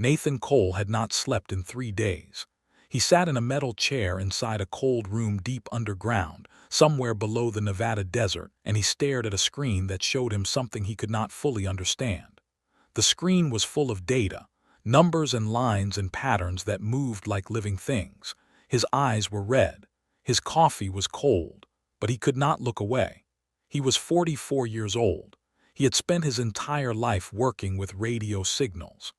Nathan Cole had not slept in 3 days. He sat in a metal chair inside a cold room deep underground, somewhere below the Nevada desert, and he stared at a screen that showed him something he could not fully understand. The screen was full of data, numbers and lines and patterns that moved like living things. His eyes were red. His coffee was cold, but he could not look away. He was 44 years old. He had spent his entire life working with radio signals.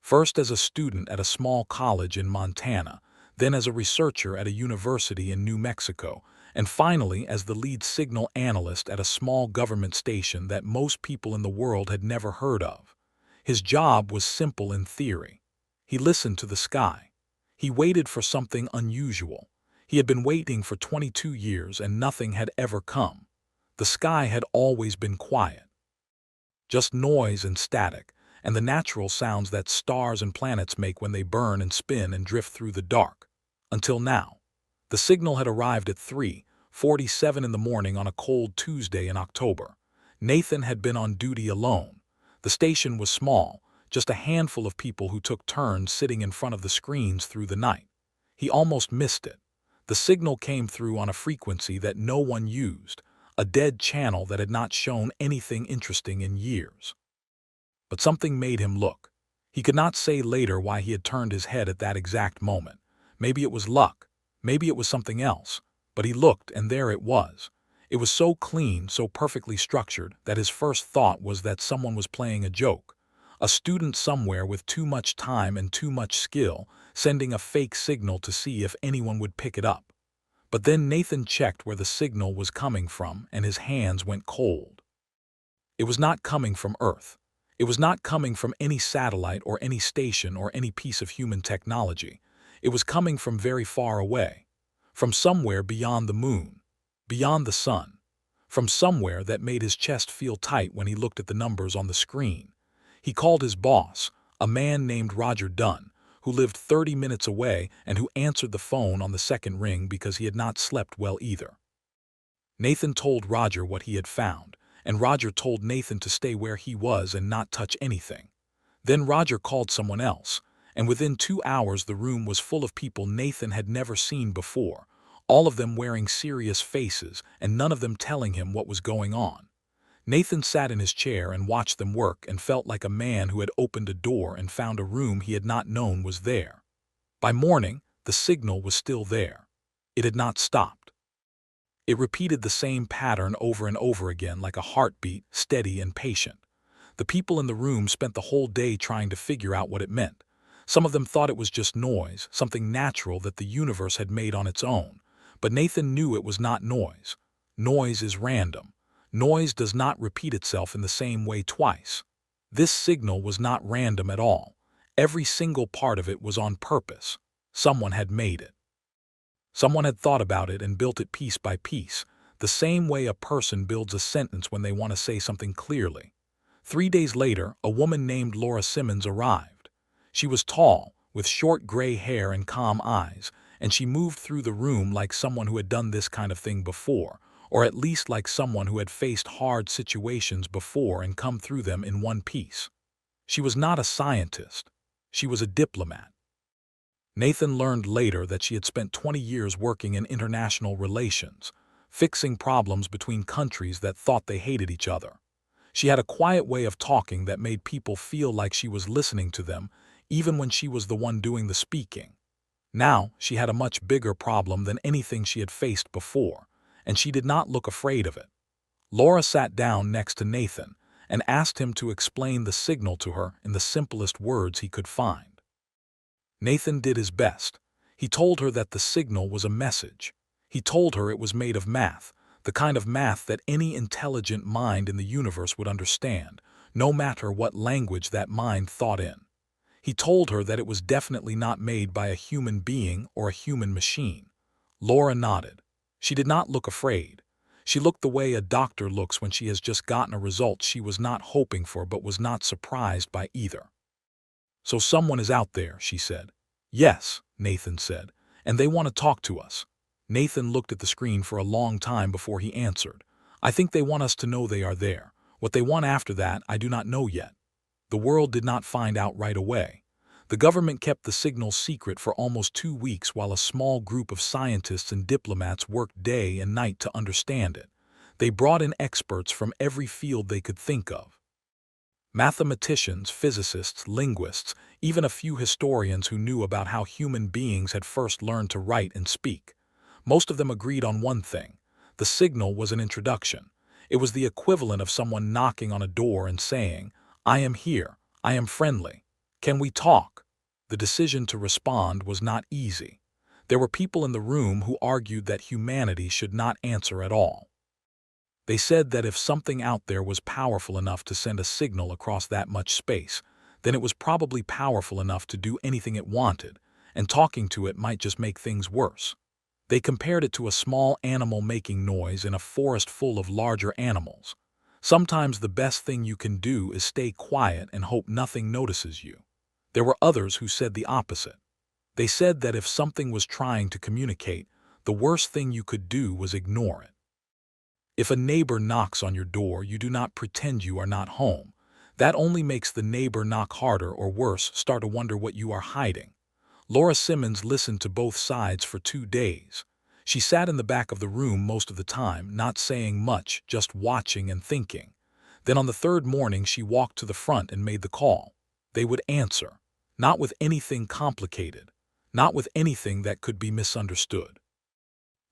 First as a student at a small college in Montana, then as a researcher at a university in New Mexico, and finally as the lead signal analyst at a small government station that most people in the world had never heard of. His job was simple in theory. He listened to the sky. He waited for something unusual. He had been waiting for 22 years and nothing had ever come. The sky had always been quiet. Just noise and static, and the natural sounds that stars and planets make when they burn and spin and drift through the dark. Until now. The signal had arrived at 3:47 in the morning on a cold Tuesday in October. Nathan had been on duty alone. The station was small, just a handful of people who took turns sitting in front of the screens through the night. He almost missed it. The signal came through on a frequency that no one used, a dead channel that had not shown anything interesting in years. But something made him look. He could not say later why he had turned his head at that exact moment. Maybe it was luck. Maybe it was something else. But he looked, and there it was. It was so clean, so perfectly structured, that his first thought was that someone was playing a joke. A student somewhere with too much time and too much skill, sending a fake signal to see if anyone would pick it up. But then Nathan checked where the signal was coming from, and his hands went cold. It was not coming from Earth. It was not coming from any satellite or any station or any piece of human technology. It was coming from very far away, from somewhere beyond the moon, beyond the sun, from somewhere that made his chest feel tight when he looked at the numbers on the screen. He called his boss, a man named Roger Dunn, who lived 30 minutes away and who answered the phone on the second ring because he had not slept well either. Nathan told Roger what he had found, and Roger told Nathan to stay where he was and not touch anything. Then Roger called someone else, and within 2 hours the room was full of people Nathan had never seen before, all of them wearing serious faces and none of them telling him what was going on. Nathan sat in his chair and watched them work and felt like a man who had opened a door and found a room he had not known was there. By morning, the signal was still there. It had not stopped. It repeated the same pattern over and over again like a heartbeat, steady and patient. The people in the room spent the whole day trying to figure out what it meant. Some of them thought it was just noise, something natural that the universe had made on its own. But Nathan knew it was not noise. Noise is random. Noise does not repeat itself in the same way twice. This signal was not random at all. Every single part of it was on purpose. Someone had made it. Someone had thought about it and built it piece by piece, the same way a person builds a sentence when they want to say something clearly. 3 days later, a woman named Laura Simmons arrived. She was tall, with short gray hair and calm eyes, and she moved through the room like someone who had done this kind of thing before, or at least like someone who had faced hard situations before and come through them in one piece. She was not a scientist. She was a diplomat. Nathan learned later that she had spent 20 years working in international relations, fixing problems between countries that thought they hated each other. She had a quiet way of talking that made people feel like she was listening to them, even when she was the one doing the speaking. Now, she had a much bigger problem than anything she had faced before, and she did not look afraid of it. Laura sat down next to Nathan and asked him to explain the signal to her in the simplest words he could find. Nathan did his best. He told her that the signal was a message. He told her it was made of math, the kind of math that any intelligent mind in the universe would understand, no matter what language that mind thought in. He told her that it was definitely not made by a human being or a human machine. Laura nodded. She did not look afraid. She looked the way a doctor looks when she has just gotten a result she was not hoping for but was not surprised by either. "So someone is out there," she said. "Yes," Nathan said, "and they want to talk to us." Nathan looked at the screen for a long time before he answered. "I think they want us to know they are there. What they want after that, I do not know yet." The world did not find out right away. The government kept the signal secret for almost 2 weeks while a small group of scientists and diplomats worked day and night to understand it. They brought in experts from every field they could think of. Mathematicians, physicists, linguists, even a few historians who knew about how human beings had first learned to write and speak. Most of them agreed on one thing. The signal was an introduction. It was the equivalent of someone knocking on a door and saying, "I am here. I am friendly. Can we talk?" The decision to respond was not easy. There were people in the room who argued that humanity should not answer at all. They said that if something out there was powerful enough to send a signal across that much space, then it was probably powerful enough to do anything it wanted, and talking to it might just make things worse. They compared it to a small animal making noise in a forest full of larger animals. Sometimes the best thing you can do is stay quiet and hope nothing notices you. There were others who said the opposite. They said that if something was trying to communicate, the worst thing you could do was ignore it. If a neighbor knocks on your door, you do not pretend you are not home. That only makes the neighbor knock harder, or worse, start to wonder what you are hiding. Laura Simmons listened to both sides for 2 days. She sat in the back of the room most of the time, not saying much, just watching and thinking. Then on the third morning she walked to the front and made the call. They would answer. Not with anything complicated. Not with anything that could be misunderstood.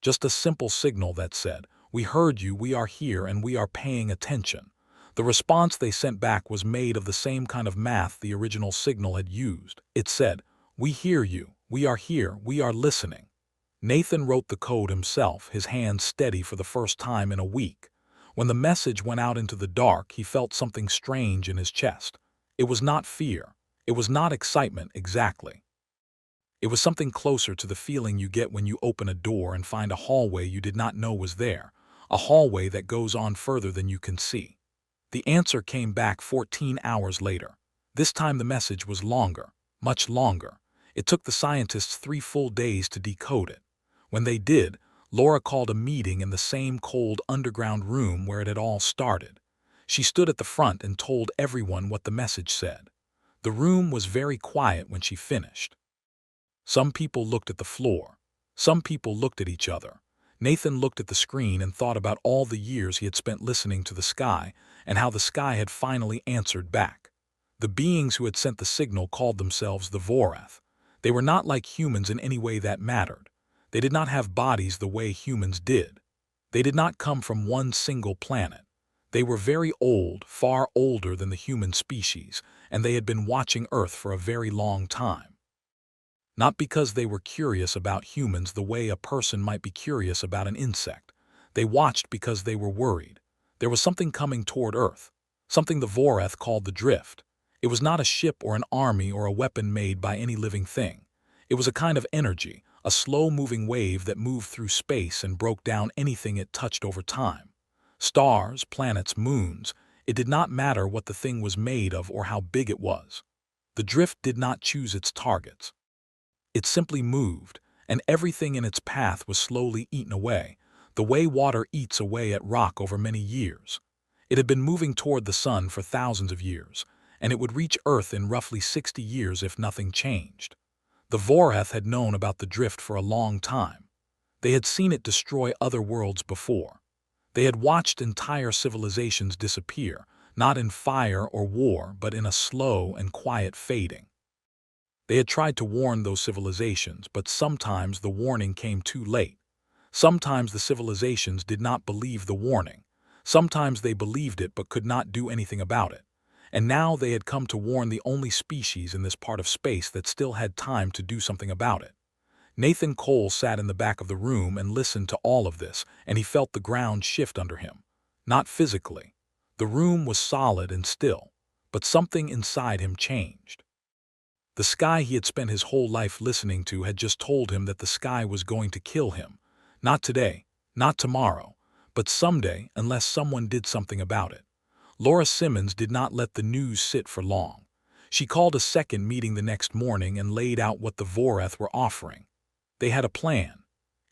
Just a simple signal that said, "We heard you, we are here, and we are paying attention." The response they sent back was made of the same kind of math the original signal had used. It said, "We hear you, we are here, we are listening." Nathan wrote the code himself, his hands steady for the first time in a week. When the message went out into the dark, he felt something strange in his chest. It was not fear. It was not excitement exactly. It was something closer to the feeling you get when you open a door and find a hallway you did not know was there, a hallway that goes on further than you can see. The answer came back 14 hours later. This time the message was longer, much longer. It took the scientists 3 full days to decode it. When they did, Laura called a meeting in the same cold underground room where it had all started. She stood at the front and told everyone what the message said. The room was very quiet when she finished. Some people looked at the floor. Some people looked at each other. Nathan looked at the screen and thought about all the years he had spent listening to the sky and how the sky had finally answered back. The beings who had sent the signal called themselves the Vorath. They were not like humans in any way that mattered. They did not have bodies the way humans did. They did not come from one single planet. They were very old, far older than the human species, and they had been watching Earth for a very long time. Not because they were curious about humans the way a person might be curious about an insect. They watched because they were worried. There was something coming toward Earth, something the Vorath called the drift. It was not a ship or an army or a weapon made by any living thing. It was a kind of energy, a slow-moving wave that moved through space and broke down anything it touched over time. Stars, planets, moons, it did not matter what the thing was made of or how big it was. The drift did not choose its targets. It simply moved, and everything in its path was slowly eaten away, the way water eats away at rock over many years. It had been moving toward the sun for thousands of years, and it would reach Earth in roughly 60 years if nothing changed. The Vorath had known about the drift for a long time. They had seen it destroy other worlds before. They had watched entire civilizations disappear, not in fire or war, but in a slow and quiet fading. They had tried to warn those civilizations, but sometimes the warning came too late. Sometimes the civilizations did not believe the warning. Sometimes they believed it but could not do anything about it. And now they had come to warn the only species in this part of space that still had time to do something about it. Nathan Cole sat in the back of the room and listened to all of this, and he felt the ground shift under him. Not physically. The room was solid and still, but something inside him changed. The sky he had spent his whole life listening to had just told him that the sky was going to kill him. Not today, not tomorrow, but someday unless someone did something about it. Laura Simmons did not let the news sit for long. She called a second meeting the next morning and laid out what the Vorath were offering. They had a plan.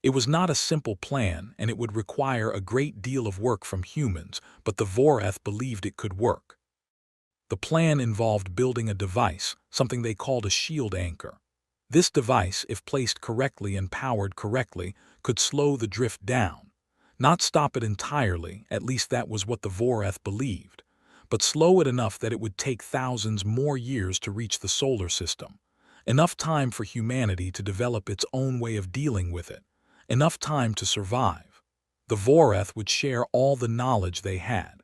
It was not a simple plan, and it would require a great deal of work from humans, but the Vorath believed it could work. The plan involved building a device, something they called a shield anchor. This device, if placed correctly and powered correctly, could slow the drift down. Not stop it entirely, at least that was what the Voreth believed, but slow it enough that it would take thousands more years to reach the solar system. Enough time for humanity to develop its own way of dealing with it. Enough time to survive. The Voreth would share all the knowledge they had.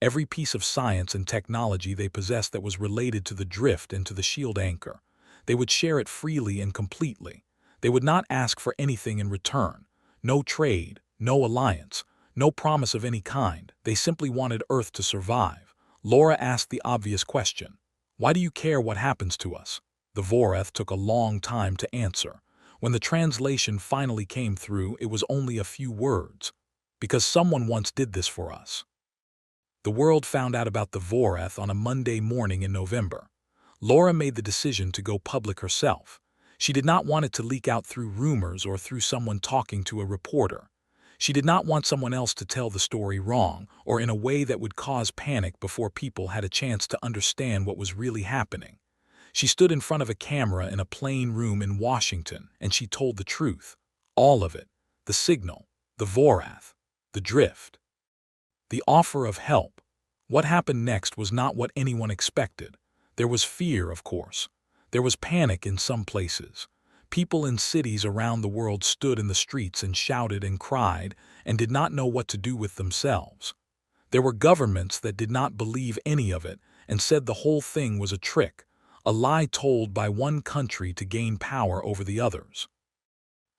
Every piece of science and technology they possessed that was related to the drift and to the shield anchor. They would share it freely and completely. They would not ask for anything in return. No trade, no alliance, no promise of any kind. They simply wanted Earth to survive. Laura asked the obvious question. Why do you care what happens to us? The Voreth took a long time to answer. When the translation finally came through, it was only a few words. Because someone once did this for us. The world found out about the Voreth on a Monday morning in November. Laura made the decision to go public herself. She did not want it to leak out through rumors or through someone talking to a reporter. She did not want someone else to tell the story wrong or in a way that would cause panic before people had a chance to understand what was really happening. She stood in front of a camera in a plain room in Washington, and she told the truth. All of it. The signal, the Voreth, the drift. The offer of help. What happened next was not what anyone expected. There was fear, of course. There was panic in some places. People in cities around the world stood in the streets and shouted and cried and did not know what to do with themselves. There were governments that did not believe any of it and said the whole thing was a trick, a lie told by one country to gain power over the others.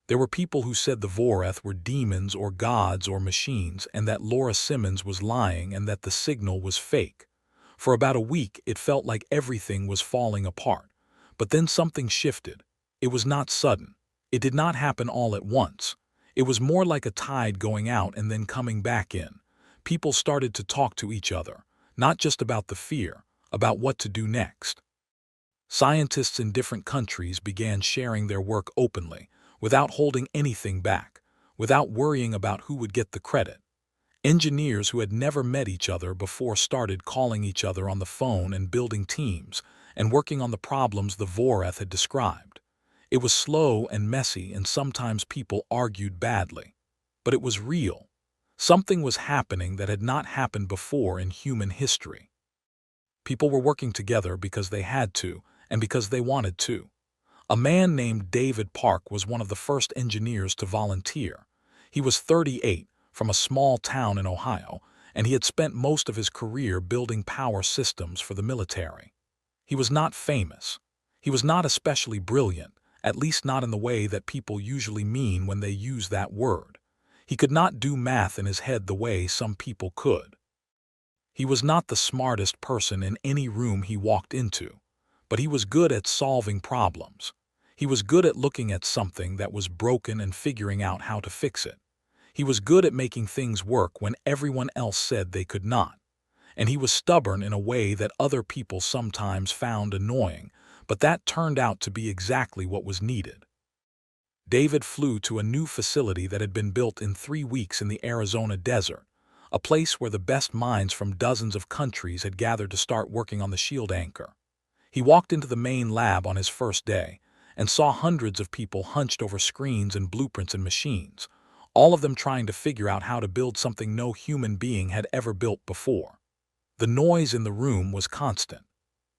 There were people who said the Voreth were demons or gods or machines and that Laura Simmons was lying and that the signal was fake. For about a week, it felt like everything was falling apart. But then something shifted. It was not sudden. It did not happen all at once. It was more like a tide going out and then coming back in. People started to talk to each other, not just about the fear, about what to do next. Scientists in different countries began sharing their work openly, without holding anything back, without worrying about who would get the credit. Engineers who had never met each other before started calling each other on the phone and building teams and working on the problems the Voreth had described. It was slow and messy, and sometimes people argued badly. But it was real. Something was happening that had not happened before in human history. People were working together because they had to and because they wanted to. A man named David Park was one of the first engineers to volunteer. He was 38, from a small town in Ohio, and he had spent most of his career building power systems for the military. He was not famous. He was not especially brilliant, at least not in the way that people usually mean when they use that word. He could not do math in his head the way some people could. He was not the smartest person in any room he walked into, but he was good at solving problems. He was good at looking at something that was broken and figuring out how to fix it. He was good at making things work when everyone else said they could not. And he was stubborn in a way that other people sometimes found annoying, but that turned out to be exactly what was needed. David flew to a new facility that had been built in 3 weeks in the Arizona desert, a place where the best minds from dozens of countries had gathered to start working on the shield anchor. He walked into the main lab on his first day and saw hundreds of people hunched over screens and blueprints and machines, all of them trying to figure out how to build something no human being had ever built before. The noise in the room was constant.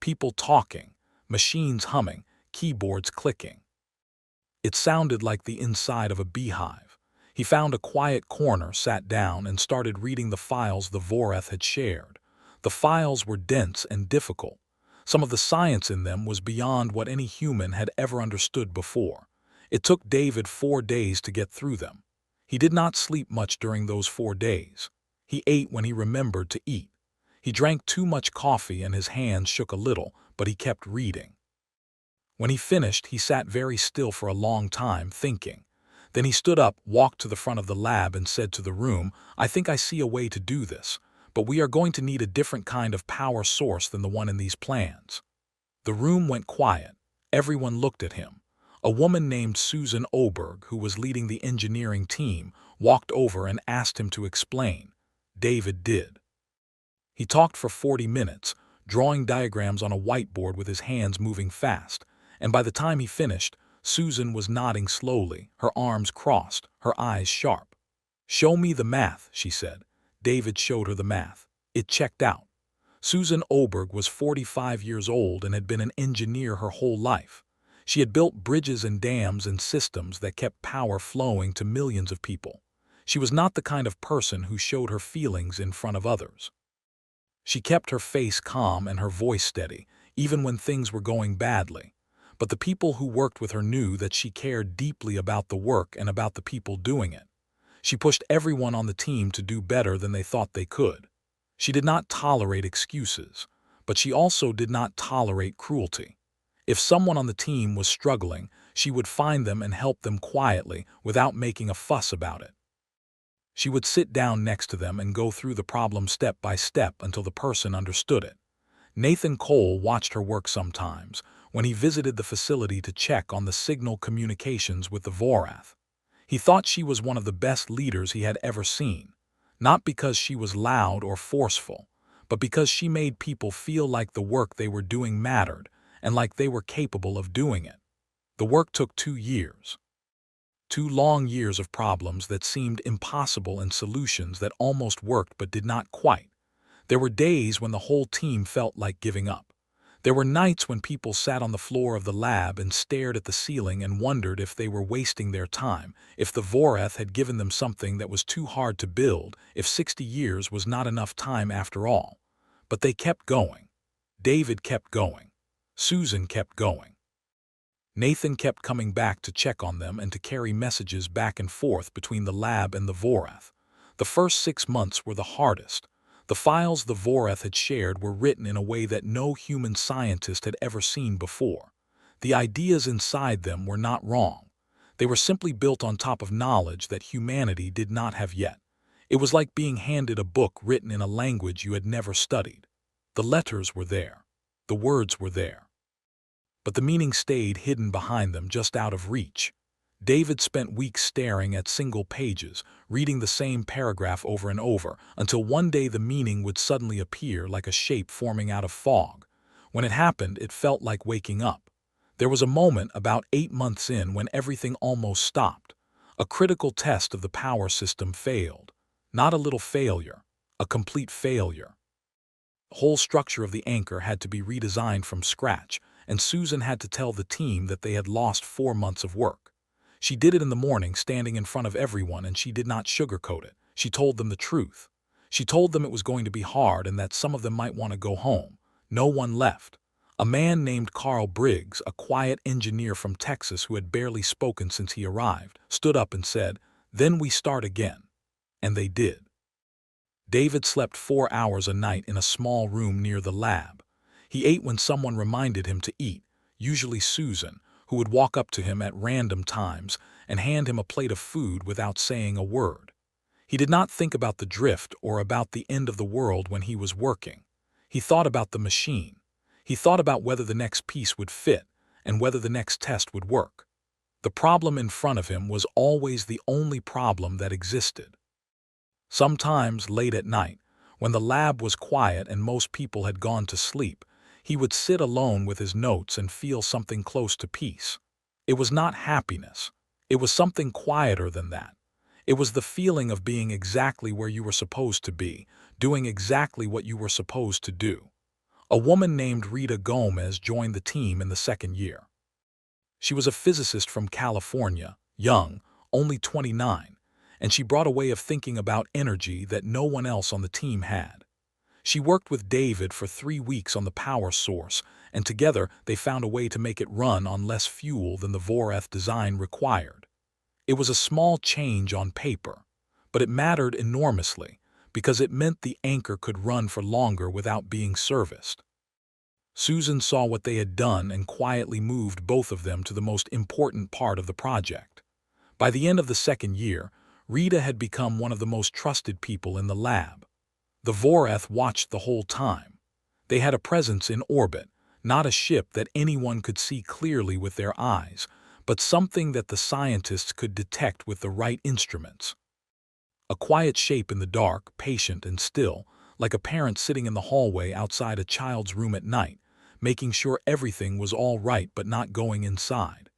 People talking, machines humming, keyboards clicking. It sounded like the inside of a beehive. He found a quiet corner, sat down, and started reading the files the Voreth had shared. The files were dense and difficult. Some of the science in them was beyond what any human had ever understood before. It took David 4 days to get through them. He did not sleep much during those 4 days. He ate when he remembered to eat. He drank too much coffee and his hands shook a little, but he kept reading. When he finished, he sat very still for a long time, thinking. Then he stood up, walked to the front of the lab, and said to the room, "I think I see a way to do this, but we are going to need a different kind of power source than the one in these plans." The room went quiet. Everyone looked at him. A woman named Susan Oberg, who was leading the engineering team, walked over and asked him to explain. David did. He talked for 40 minutes, drawing diagrams on a whiteboard with his hands moving fast, and by the time he finished, Susan was nodding slowly, her arms crossed, her eyes sharp. "Show me the math," she said. David showed her the math. It checked out. Susan Oberg was 45 years old and had been an engineer her whole life. She had built bridges and dams and systems that kept power flowing to millions of people. She was not the kind of person who showed her feelings in front of others. She kept her face calm and her voice steady, even when things were going badly. But the people who worked with her knew that she cared deeply about the work and about the people doing it. She pushed everyone on the team to do better than they thought they could. She did not tolerate excuses, but she also did not tolerate cruelty. If someone on the team was struggling, she would find them and help them quietly without making a fuss about it. She would sit down next to them and go through the problem step by step until the person understood it. Nathan Cole watched her work sometimes when he visited the facility to check on the signal communications with the Vorath. He thought she was one of the best leaders he had ever seen, not because she was loud or forceful, but because she made people feel like the work they were doing mattered and like they were capable of doing it. The work took 2 years. 2 long years of problems that seemed impossible and solutions that almost worked but did not quite. There were days when the whole team felt like giving up. There were nights when people sat on the floor of the lab and stared at the ceiling and wondered if they were wasting their time, if the Vorath had given them something that was too hard to build, if 60 years was not enough time after all. But they kept going. David kept going. Susan kept going. Nathan kept coming back to check on them and to carry messages back and forth between the lab and the Vorath. The first 6 months were the hardest. The files the Vorath had shared were written in a way that no human scientist had ever seen before. The ideas inside them were not wrong. They were simply built on top of knowledge that humanity did not have yet. It was like being handed a book written in a language you had never studied. The letters were there. The words were there. But the meaning stayed hidden behind them, just out of reach. David spent weeks staring at single pages, reading the same paragraph over and over, until one day the meaning would suddenly appear like a shape forming out of fog. When it happened, it felt like waking up. There was a moment about 8 months in when everything almost stopped. A critical test of the power system failed. Not a little failure, a complete failure. The whole structure of the anchor had to be redesigned from scratch, and Susan had to tell the team that they had lost 4 months of work. She did it in the morning, standing in front of everyone, and she did not sugarcoat it. She told them the truth. She told them it was going to be hard and that some of them might want to go home. No one left. A man named Carl Briggs, a quiet engineer from Texas who had barely spoken since he arrived, stood up and said, "Then we start again." And they did. David slept 4 hours a night in a small room near the lab. He ate when someone reminded him to eat, usually Susan, who would walk up to him at random times and hand him a plate of food without saying a word. He did not think about the drift or about the end of the world when he was working. He thought about the machine. He thought about whether the next piece would fit and whether the next test would work. The problem in front of him was always the only problem that existed. Sometimes, late at night, when the lab was quiet and most people had gone to sleep, he would sit alone with his notes and feel something close to peace. It was not happiness. It was something quieter than that. It was the feeling of being exactly where you were supposed to be, doing exactly what you were supposed to do. A woman named Rita Gomez joined the team in the 2nd year. She was a physicist from California, young, only 29, and she brought a way of thinking about energy that no one else on the team had. She worked with David for 3 weeks on the power source, and together they found a way to make it run on less fuel than the Vorath design required. It was a small change on paper, but it mattered enormously because it meant the anchor could run for longer without being serviced. Susan saw what they had done and quietly moved both of them to the most important part of the project. By the end of the 2nd year, Rita had become one of the most trusted people in the lab. The Vorath watched the whole time. They had a presence in orbit, not a ship that anyone could see clearly with their eyes, but something that the scientists could detect with the right instruments. A quiet shape in the dark, patient and still, like a parent sitting in the hallway outside a child's room at night, making sure everything was all right but not going inside.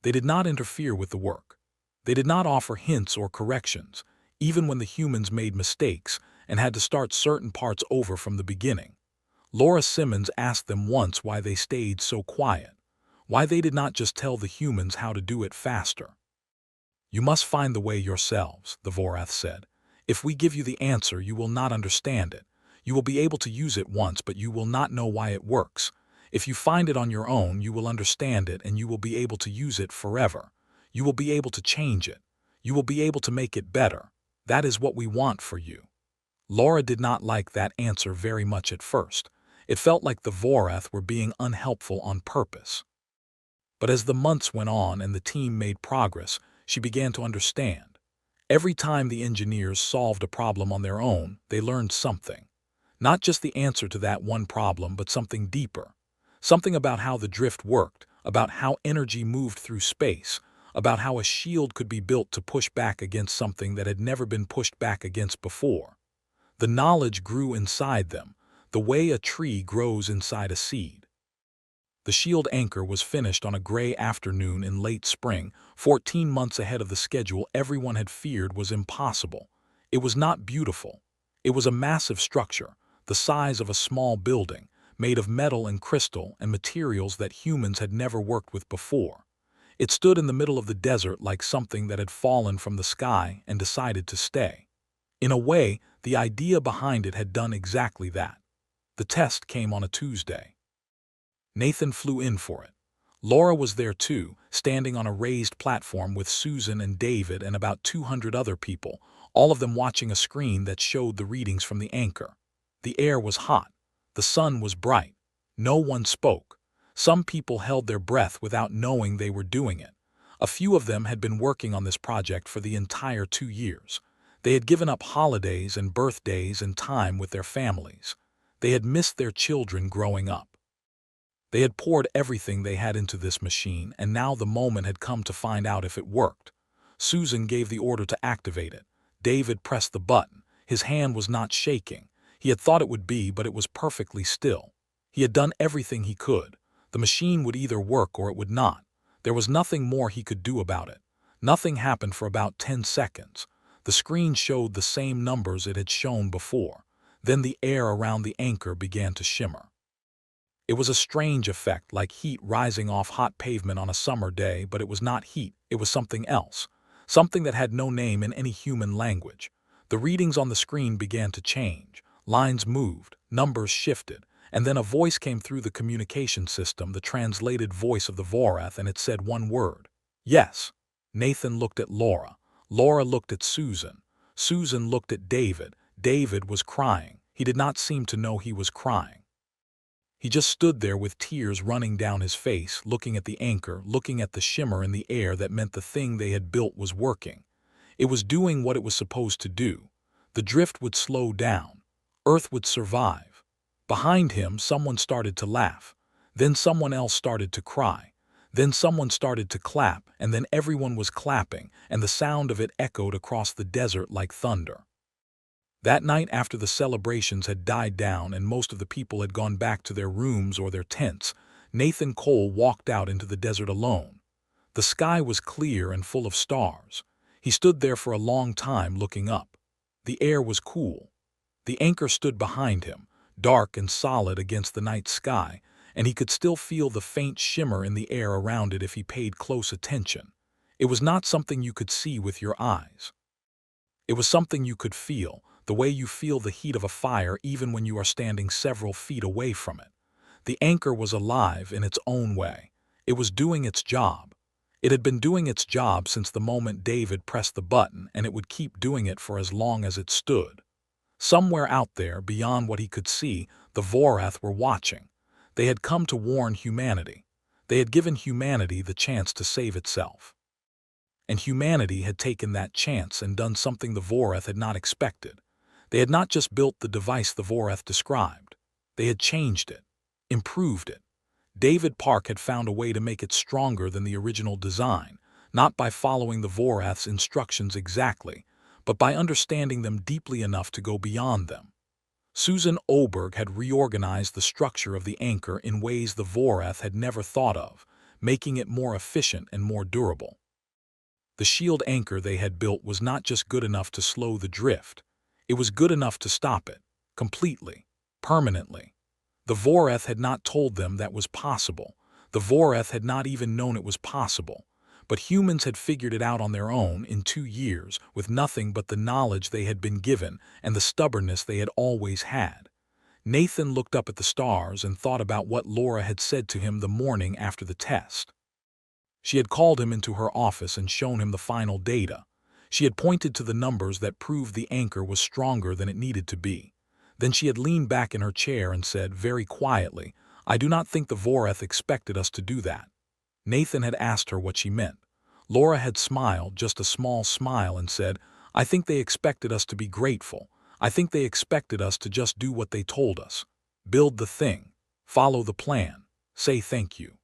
They did not interfere with the work. They did not offer hints or corrections, even when the humans made mistakes and had to start certain parts over from the beginning. Laura Simmons asked them once why they stayed so quiet, why they did not just tell the humans how to do it faster. "You must find the way yourselves," the Vorath said. "If we give you the answer, you will not understand it. You will be able to use it once, but you will not know why it works. If you find it on your own, you will understand it and you will be able to use it forever. You will be able to change it. You will be able to make it better. That is what we want for you." Laura did not like that answer very much at first. It felt like the Vorath were being unhelpful on purpose. But as the months went on and the team made progress, she began to understand. Every time the engineers solved a problem on their own, they learned something. Not just the answer to that one problem, but something deeper. Something about how the drift worked, about how energy moved through space, about how a shield could be built to push back against something that had never been pushed back against before. The knowledge grew inside them, the way a tree grows inside a seed. The shield anchor was finished on a gray afternoon in late spring, 14 months ahead of the schedule everyone had feared was impossible. It was not beautiful. It was a massive structure, the size of a small building, made of metal and crystal and materials that humans had never worked with before. It stood in the middle of the desert like something that had fallen from the sky and decided to stay. In a way, the idea behind it had done exactly that. The test came on a Tuesday. Nathan flew in for it. Laura was there too, standing on a raised platform with Susan and David and about 200 other people, all of them watching a screen that showed the readings from the anchor. The air was hot. The sun was bright. No one spoke. Some people held their breath without knowing they were doing it. A few of them had been working on this project for the entire 2 years. They had given up holidays and birthdays and time with their families. They had missed their children growing up. They had poured everything they had into this machine, and now the moment had come to find out if it worked. Susan gave the order to activate it. David pressed the button. His hand was not shaking. He had thought it would be, but it was perfectly still. He had done everything he could. The machine would either work or it would not. There was nothing more he could do about it. Nothing happened for about 10 seconds. The screen showed the same numbers it had shown before. Then the air around the anchor began to shimmer. It was a strange effect, like heat rising off hot pavement on a summer day, but it was not heat, it was something else. Something that had no name in any human language. The readings on the screen began to change. Lines moved, numbers shifted, and then a voice came through the communication system, the translated voice of the Vorath, and it said one word. Yes. Nathan looked at Laura. Laura looked at Susan. Susan looked at David. David was crying. He did not seem to know he was crying. He just stood there with tears running down his face, looking at the anchor, looking at the shimmer in the air that meant the thing they had built was working. It was doing what it was supposed to do. The drift would slow down. Earth would survive. Behind him, someone started to laugh. Then someone else started to cry. Then someone started to clap, and then everyone was clapping, and the sound of it echoed across the desert like thunder. That night, after the celebrations had died down and most of the people had gone back to their rooms or their tents, Nathan Cole walked out into the desert alone. The sky was clear and full of stars. He stood there for a long time looking up. The air was cool. The anchor stood behind him, dark and solid against the night sky, and he could still feel the faint shimmer in the air around it if he paid close attention. It was not something you could see with your eyes. It was something you could feel, the way you feel the heat of a fire even when you are standing several feet away from it. The anchor was alive in its own way. It was doing its job. It had been doing its job since the moment David pressed the button, and it would keep doing it for as long as it stood. Somewhere out there, beyond what he could see, the Vorath were watching. They had come to warn humanity. They had given humanity the chance to save itself. And humanity had taken that chance and done something the Vorath had not expected. They had not just built the device the Vorath described. They had changed it, improved it. David Park had found a way to make it stronger than the original design, not by following the Vorath's instructions exactly, but by understanding them deeply enough to go beyond them. Susan Oberg had reorganized the structure of the anchor in ways the Vorath had never thought of, making it more efficient and more durable. The shield anchor they had built was not just good enough to slow the drift, it was good enough to stop it, completely, permanently. The Vorath had not told them that was possible. The Vorath had not even known it was possible. But humans had figured it out on their own in 2 years with nothing but the knowledge they had been given and the stubbornness they had always had. Nathan looked up at the stars and thought about what Laura had said to him the morning after the test. She had called him into her office and shown him the final data. She had pointed to the numbers that proved the anchor was stronger than it needed to be. Then she had leaned back in her chair and said very quietly, "I do not think the Vorath expected us to do that." Nathan had asked her what she meant. Laura had smiled, just a small smile, and said, "I think they expected us to be grateful. I think they expected us to just do what they told us. Build the thing. Follow the plan. Say thank you.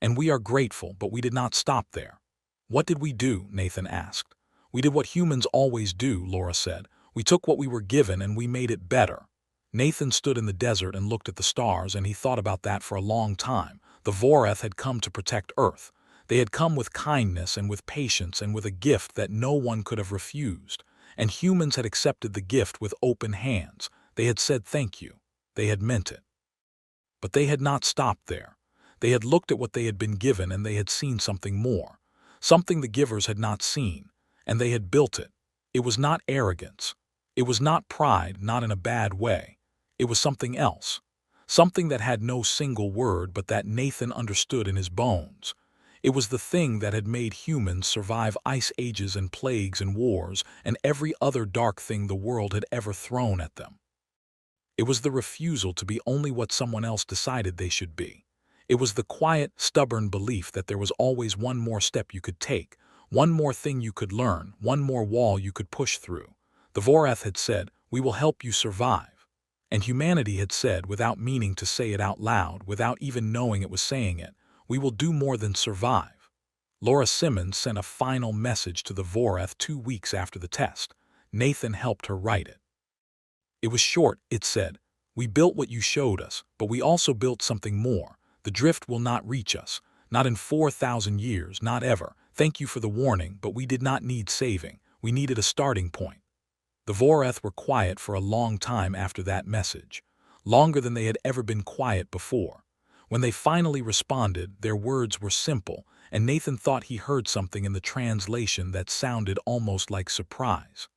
And we are grateful, but we did not stop there." "What did we do?" Nathan asked. "We did what humans always do," Laura said. "We took what we were given and we made it better." Nathan stood in the desert and looked at the stars, and he thought about that for a long time. The Vorath had come to protect Earth. They had come with kindness and with patience and with a gift that no one could have refused. And humans had accepted the gift with open hands. They had said thank you. They had meant it. But they had not stopped there. They had looked at what they had been given and they had seen something more. Something the givers had not seen. And they had built it. It was not arrogance. It was not pride, not in a bad way. It was something else. Something that had no single word but that Nathan understood in his bones. It was the thing that had made humans survive ice ages and plagues and wars and every other dark thing the world had ever thrown at them. It was the refusal to be only what someone else decided they should be. It was the quiet, stubborn belief that there was always one more step you could take, one more thing you could learn, one more wall you could push through. The Vorath had said, "We will help you survive." And humanity had said, without meaning to say it out loud, without even knowing it was saying it, "We will do more than survive." Laura Simmons sent a final message to the Vorath 2 weeks after the test. Nathan helped her write it. It was short. It said, "We built what you showed us, but we also built something more. The drift will not reach us. Not in 4,000 years, not ever. Thank you for the warning, but we did not need saving. We needed a starting point." The Vorath were quiet for a long time after that message. Longer than they had ever been quiet before. When they finally responded, their words were simple, and Nathan thought he heard something in the translation that sounded almost like surprise.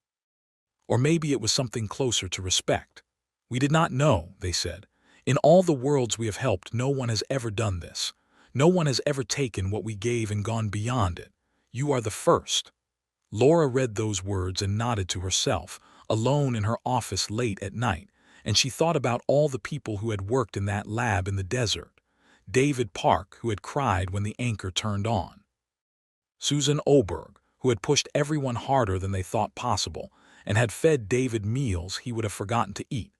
Or maybe it was something closer to respect. "We did not know," they said. "In all the worlds we have helped, no one has ever done this. No one has ever taken what we gave and gone beyond it. You are the first." Laura read those words and nodded to herself, alone in her office late at night, and she thought about all the people who had worked in that lab in the desert. David Park, who had cried when the anchor turned on. Susan Oberg, who had pushed everyone harder than they thought possible, and had fed David meals he would have forgotten to eat.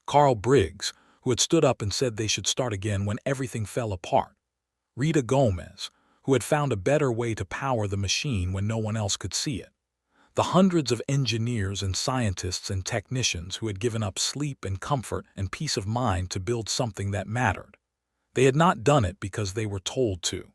Carl Briggs, who had stood up and said they should start again when everything fell apart. Rita Gomez, who had found a better way to power the machine when no one else could see it. The hundreds of engineers and scientists and technicians who had given up sleep and comfort and peace of mind to build something that mattered. They had not done it because they were told to.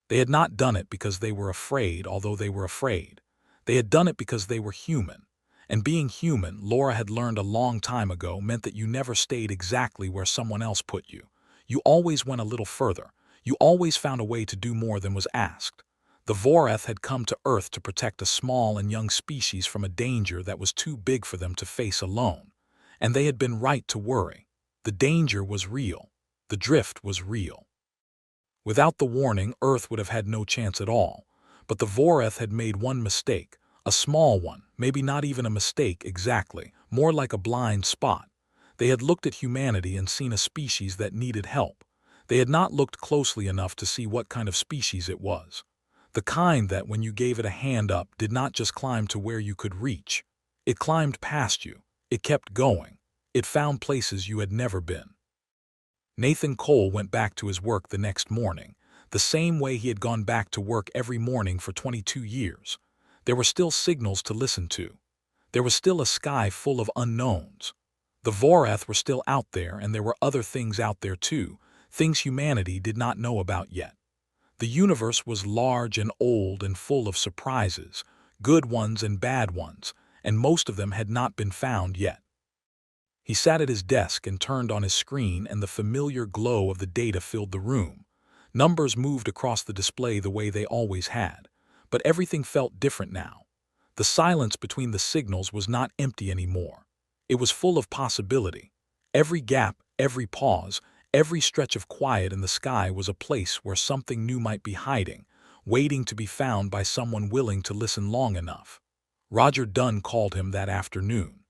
They had not done it because they were afraid, although they were afraid. They had done it because they were human. And being human, Laura had learned a long time ago, meant that you never stayed exactly where someone else put you. You always went a little further. You always found a way to do more than was asked. The Vorath had come to Earth to protect a small and young species from a danger that was too big for them to face alone. And they had been right to worry. The danger was real. The drift was real. Without the warning, Earth would have had no chance at all. But the Vorath had made one mistake. A small one, maybe not even a mistake exactly, more like a blind spot. They had looked at humanity and seen a species that needed help. They had not looked closely enough to see what kind of species it was. The kind that, when you gave it a hand up, did not just climb to where you could reach. It climbed past you. It kept going. It found places you had never been. Nathan Cole went back to his work the next morning, the same way he had gone back to work every morning for 22 years. There were still signals to listen to. There was still a sky full of unknowns. The Vorath were still out there, and there were other things out there too, things humanity did not know about yet. The universe was large and old and full of surprises, good ones and bad ones, and most of them had not been found yet. He sat at his desk and turned on his screen, and the familiar glow of the data filled the room. Numbers moved across the display the way they always had, but everything felt different now. The silence between the signals was not empty anymore. It was full of possibility. Every gap, every pause, every stretch of quiet in the sky was a place where something new might be hiding, waiting to be found by someone willing to listen long enough. Roger Dunn called him that afternoon.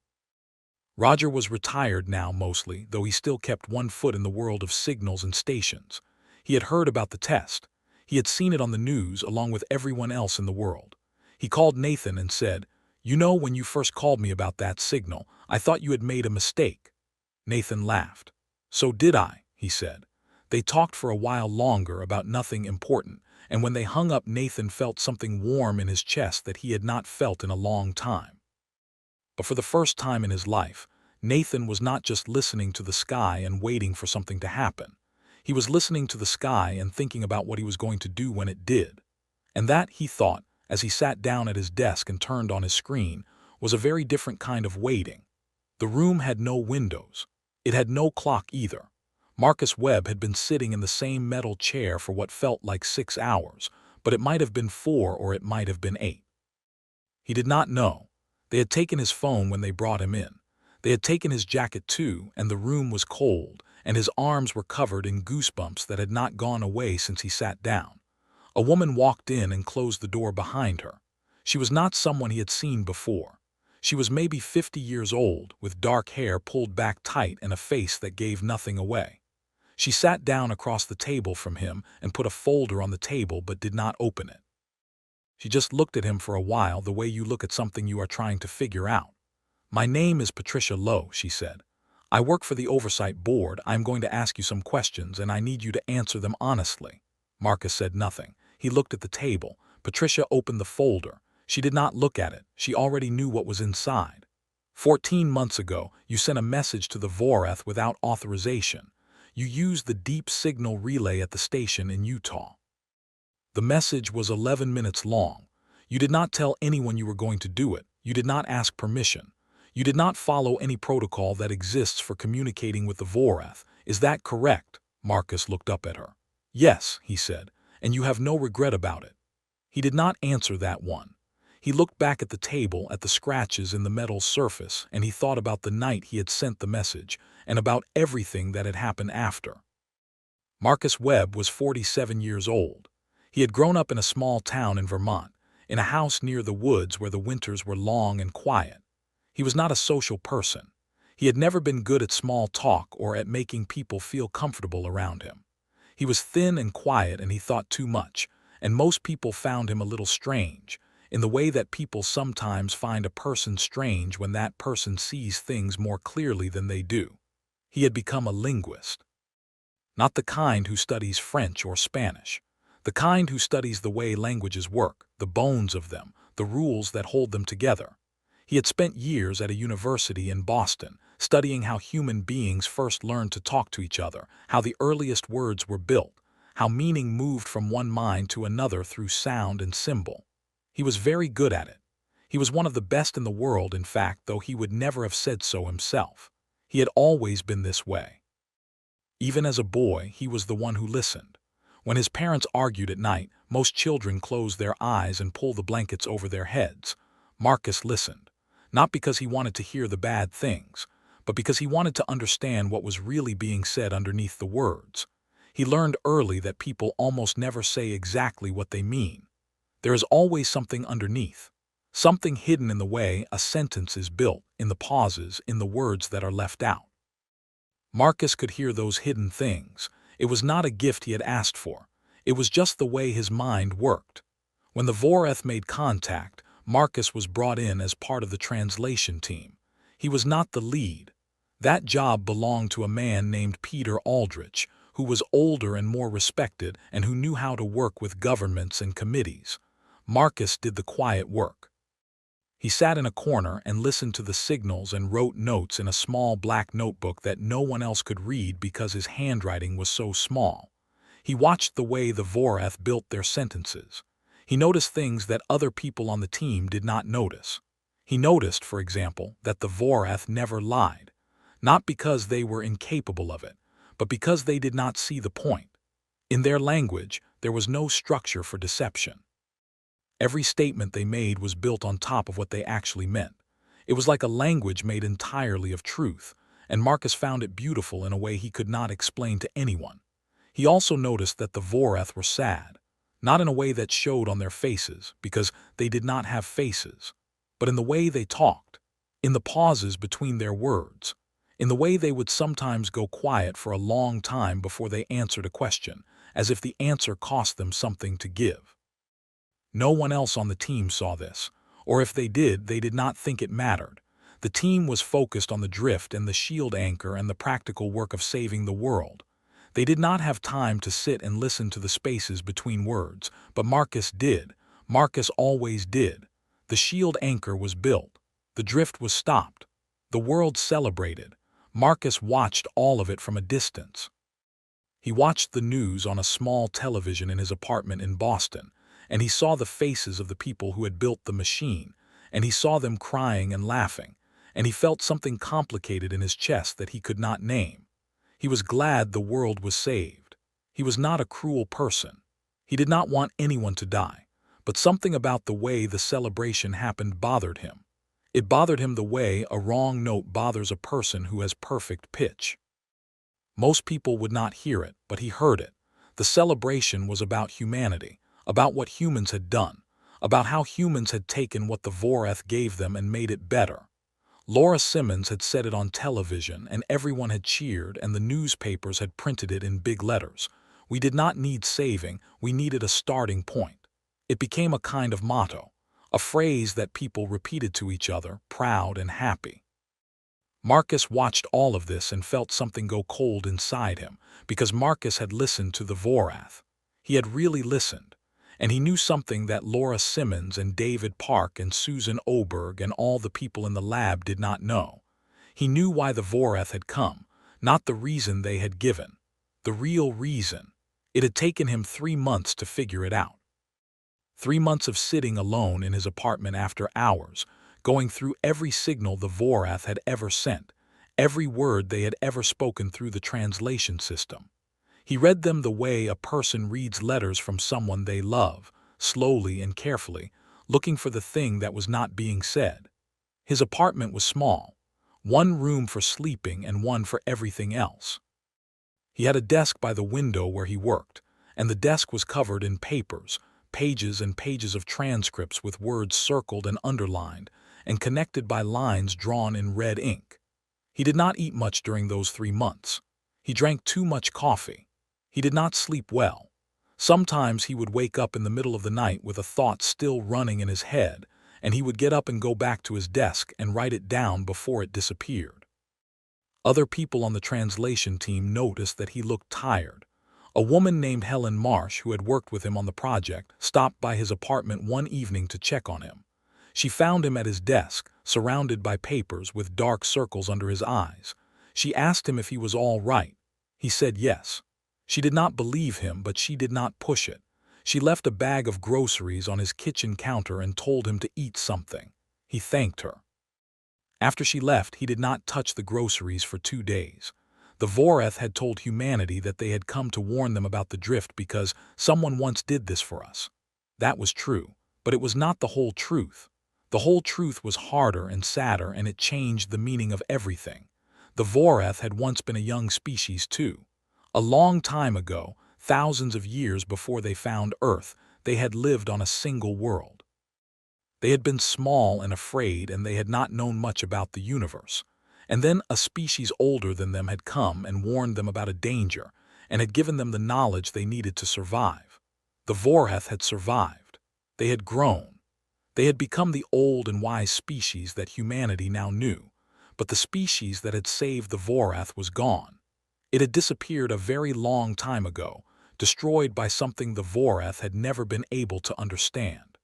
Roger was retired now mostly, though he still kept one foot in the world of signals and stations. He had heard about the test. He had seen it on the news along with everyone else in the world. He called Nathan and said, "You know, when you first called me about that signal, I thought you had made a mistake." Nathan laughed. "So did I," he said. They talked for a while longer about nothing important, and when they hung up, Nathan felt something warm in his chest that he had not felt in a long time. But for the first time in his life, Nathan was not just listening to the sky and waiting for something to happen. He was listening to the sky and thinking about what he was going to do when it did. And that, he thought, as he sat down at his desk and turned on his screen, was a very different kind of waiting. The room had no windows. It had no clock either. Marcus Webb had been sitting in the same metal chair for what felt like 6 hours, but it might have been 4 or it might have been 8. He did not know. They had taken his phone when they brought him in. They had taken his jacket too, and the room was cold, and his arms were covered in goosebumps that had not gone away since he sat down. A woman walked in and closed the door behind her. She was not someone he had seen before. She was maybe 50 years old, with dark hair pulled back tight and a face that gave nothing away. She sat down across the table from him and put a folder on the table but did not open it. She just looked at him for a while, the way you look at something you are trying to figure out. "My name is Patricia Lowe," she said. "I work for the Oversight Board. I am going to ask you some questions, and I need you to answer them honestly." Marcus said nothing. He looked at the table. Patricia opened the folder. She did not look at it. She already knew what was inside. 14 months ago, you sent a message to the Vorath without authorization. You used the deep signal relay at the station in Utah. The message was 11 minutes long. You did not tell anyone you were going to do it. You did not ask permission. You did not follow any protocol that exists for communicating with the Vorath. Is that correct? Marcus looked up at her. "Yes," he said, "and you have no regret about it." He did not answer that one. He looked back at the table, at the scratches in the metal surface, and he thought about the night he had sent the message, and about everything that had happened after. Marcus Webb was 47 years old. He had grown up in a small town in Vermont, in a house near the woods where the winters were long and quiet. He was not a social person. He had never been good at small talk or at making people feel comfortable around him. He was thin and quiet, and he thought too much, and most people found him a little strange, in the way that people sometimes find a person strange when that person sees things more clearly than they do. He had become a linguist. Not the kind who studies French or Spanish. The kind who studies the way languages work, the bones of them, the rules that hold them together. He had spent years at a university in Boston, studying how human beings first learned to talk to each other, how the earliest words were built, how meaning moved from one mind to another through sound and symbol. He was very good at it. He was one of the best in the world, in fact, though he would never have said so himself. He had always been this way. Even as a boy, he was the one who listened. When his parents argued at night, most children closed their eyes and pulled the blankets over their heads. Marcus listened, not because he wanted to hear the bad things, but because he wanted to understand what was really being said underneath the words. He learned early that people almost never say exactly what they mean. There is always something underneath, something hidden in the way a sentence is built, in the pauses, in the words that are left out. Marcus could hear those hidden things. It was not a gift he had asked for. It was just the way his mind worked. When the Vorath made contact, Marcus was brought in as part of the translation team. He was not the lead. That job belonged to a man named Peter Aldrich, who was older and more respected and who knew how to work with governments and committees. Marcus did the quiet work. He sat in a corner and listened to the signals and wrote notes in a small black notebook that no one else could read because his handwriting was so small. He watched the way the Vorath built their sentences. He noticed things that other people on the team did not notice. He noticed, for example, that the Vorath never lied, not because they were incapable of it, but because they did not see the point. In their language, there was no structure for deception. Every statement they made was built on top of what they actually meant. It was like a language made entirely of truth, and Marcus found it beautiful in a way he could not explain to anyone. He also noticed that the Vorath were sad, not in a way that showed on their faces, because they did not have faces, but in the way they talked, in the pauses between their words, in the way they would sometimes go quiet for a long time before they answered a question, as if the answer cost them something to give. No one else on the team saw this, or if they did not think it mattered. The team was focused on the drift and the shield anchor and the practical work of saving the world. They did not have time to sit and listen to the spaces between words, but Marcus did. Marcus always did. The shield anchor was built. The drift was stopped. The world celebrated. Marcus watched all of it from a distance. He watched the news on a small television in his apartment in Boston, and he saw the faces of the people who had built the machine, and he saw them crying and laughing, and he felt something complicated in his chest that he could not name. He was glad the world was saved. He was not a cruel person. He did not want anyone to die, but something about the way the celebration happened bothered him. It bothered him the way a wrong note bothers a person who has perfect pitch. Most people would not hear it, but he heard it. The celebration was about humanity, about what humans had done, about how humans had taken what the Vorath gave them and made it better. Laura Simmons had said it on television, and everyone had cheered, and the newspapers had printed it in big letters. We did not need saving, we needed a starting point. It became a kind of motto, a phrase that people repeated to each other, proud and happy. Marcus watched all of this and felt something go cold inside him, because Marcus had listened to the Vorath. He had really listened, and he knew something that Laura Simmons and David Park and Susan Oberg and all the people in the lab did not know. He knew why the Vorath had come, not the reason they had given. The real reason. It had taken him 3 months to figure it out. 3 months of sitting alone in his apartment after hours, going through every signal the Vorath had ever sent, every word they had ever spoken through the translation system. He read them the way a person reads letters from someone they love, slowly and carefully, looking for the thing that was not being said. His apartment was small, 1 room for sleeping and 1 for everything else. He had a desk by the window where he worked, and the desk was covered in papers, pages and pages of transcripts with words circled and underlined, and connected by lines drawn in red ink. He did not eat much during those 3 months. He drank too much coffee. He did not sleep well. Sometimes he would wake up in the middle of the night with a thought still running in his head, and he would get up and go back to his desk and write it down before it disappeared. Other people on the translation team noticed that he looked tired. A woman named Helen Marsh, who had worked with him on the project, stopped by his apartment one evening to check on him. She found him at his desk, surrounded by papers with dark circles under his eyes. She asked him if he was all right. He said yes. She did not believe him, but she did not push it. She left a bag of groceries on his kitchen counter and told him to eat something. He thanked her. After she left, he did not touch the groceries for 2 days. The Vorath had told humanity that they had come to warn them about the drift because someone once did this for us. That was true, but it was not the whole truth. The whole truth was harder and sadder, and it changed the meaning of everything. The Vorath had once been a young species too. A long time ago, thousands of years before they found Earth, they had lived on a single world. They had been small and afraid, and they had not known much about the universe. And then a species older than them had come and warned them about a danger, and had given them the knowledge they needed to survive. The Vorath had survived. They had grown. They had become the old and wise species that humanity now knew, but the species that had saved the Vorath was gone. It had disappeared a very long time ago, destroyed by something the Vorath had never been able to understand.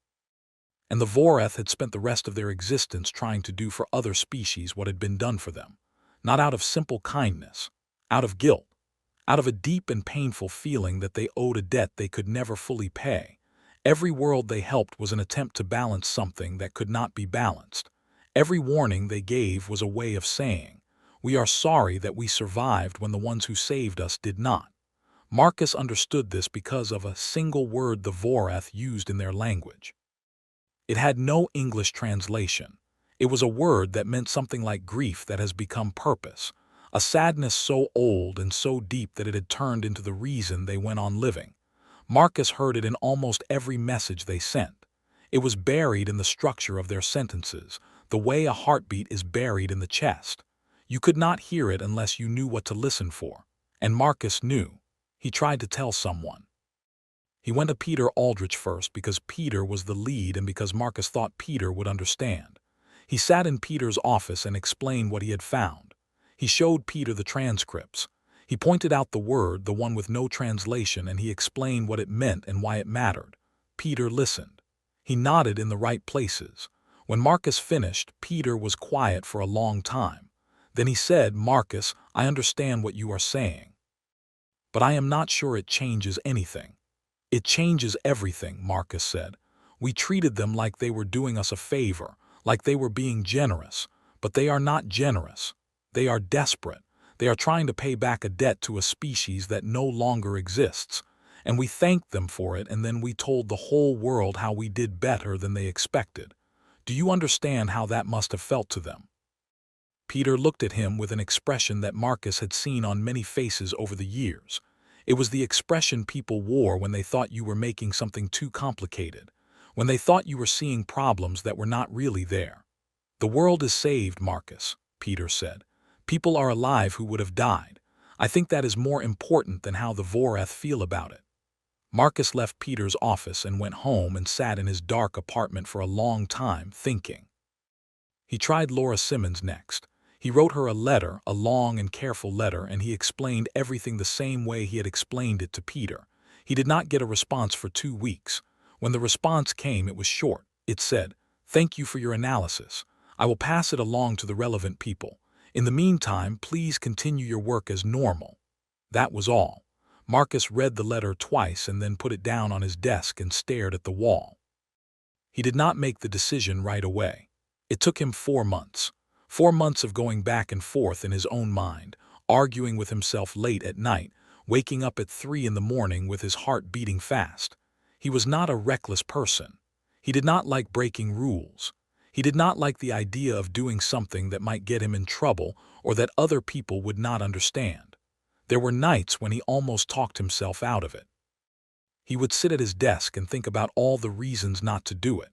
And the Voreth had spent the rest of their existence trying to do for other species what had been done for them, not out of simple kindness, out of guilt, out of a deep and painful feeling that they owed a debt they could never fully pay. Every world they helped was an attempt to balance something that could not be balanced. Every warning they gave was a way of saying, "We are sorry that we survived when the ones who saved us did not." Marcus understood this because of a single word the Voreth used in their language. It had no English translation. It was a word that meant something like grief that has become purpose, a sadness so old and so deep that it had turned into the reason they went on living. Marcus heard it in almost every message they sent. It was buried in the structure of their sentences, the way a heartbeat is buried in the chest. You could not hear it unless you knew what to listen for. And Marcus knew. He tried to tell someone. He went to Peter Aldrich first because Peter was the lead and because Marcus thought Peter would understand. He sat in Peter's office and explained what he had found. He showed Peter the transcripts. He pointed out the word, the one with no translation, and he explained what it meant and why it mattered. Peter listened. He nodded in the right places. When Marcus finished, Peter was quiet for a long time. Then he said, "Marcus, I understand what you are saying, but I am not sure it changes anything." "It changes everything," Marcus said. "We treated them like they were doing us a favor, like they were being generous. But they are not generous. They are desperate. They are trying to pay back a debt to a species that no longer exists. And we thanked them for it, and then we told the whole world how we did better than they expected. Do you understand how that must have felt to them?" Peter looked at him with an expression that Marcus had seen on many faces over the years. It was the expression people wore when they thought you were making something too complicated, when they thought you were seeing problems that were not really there. "The world is saved, Marcus," Peter said. "People are alive who would have died. I think that is more important than how the Voreth feel about it." Marcus left Peter's office and went home and sat in his dark apartment for a long time, thinking. He tried Laura Simmons next. He wrote her a letter, a long and careful letter, and he explained everything the same way he had explained it to Peter. He did not get a response for 2 weeks. When the response came, it was short. It said, "Thank you for your analysis. I will pass it along to the relevant people. In the meantime, please continue your work as normal." That was all. Marcus read the letter twice and then put it down on his desk and stared at the wall. He did not make the decision right away. It took him 4 months. 4 months of going back and forth in his own mind, arguing with himself late at night, waking up at 3 in the morning with his heart beating fast. He was not a reckless person. He did not like breaking rules. He did not like the idea of doing something that might get him in trouble or that other people would not understand. There were nights when he almost talked himself out of it. He would sit at his desk and think about all the reasons not to do it.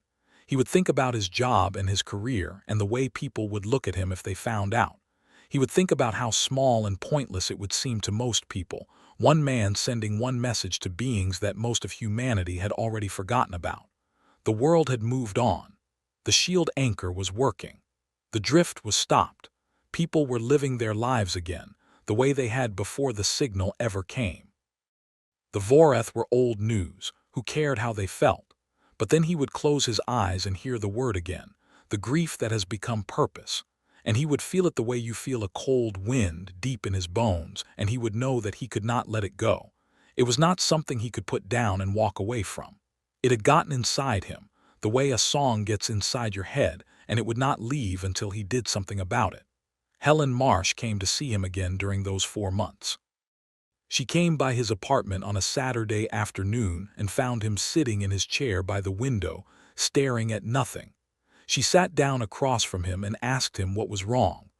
He would think about his job and his career and the way people would look at him if they found out. He would think about how small and pointless it would seem to most people, one man sending one message to beings that most of humanity had already forgotten about. The world had moved on. The shield anchor was working. The drift was stopped. People were living their lives again, the way they had before the signal ever came. The Voreth were old news. Who cared how they felt? But then he would close his eyes and hear the word again, the grief that has become purpose. And he would feel it the way you feel a cold wind deep in his bones, and he would know that he could not let it go. It was not something he could put down and walk away from. It had gotten inside him, the way a song gets inside your head, and it would not leave until he did something about it. Helen Marsh came to see him again during those 4 months. She came by his apartment on a Saturday afternoon and found him sitting in his chair by the window, staring at nothing. She sat down across from him and asked him what was wrong.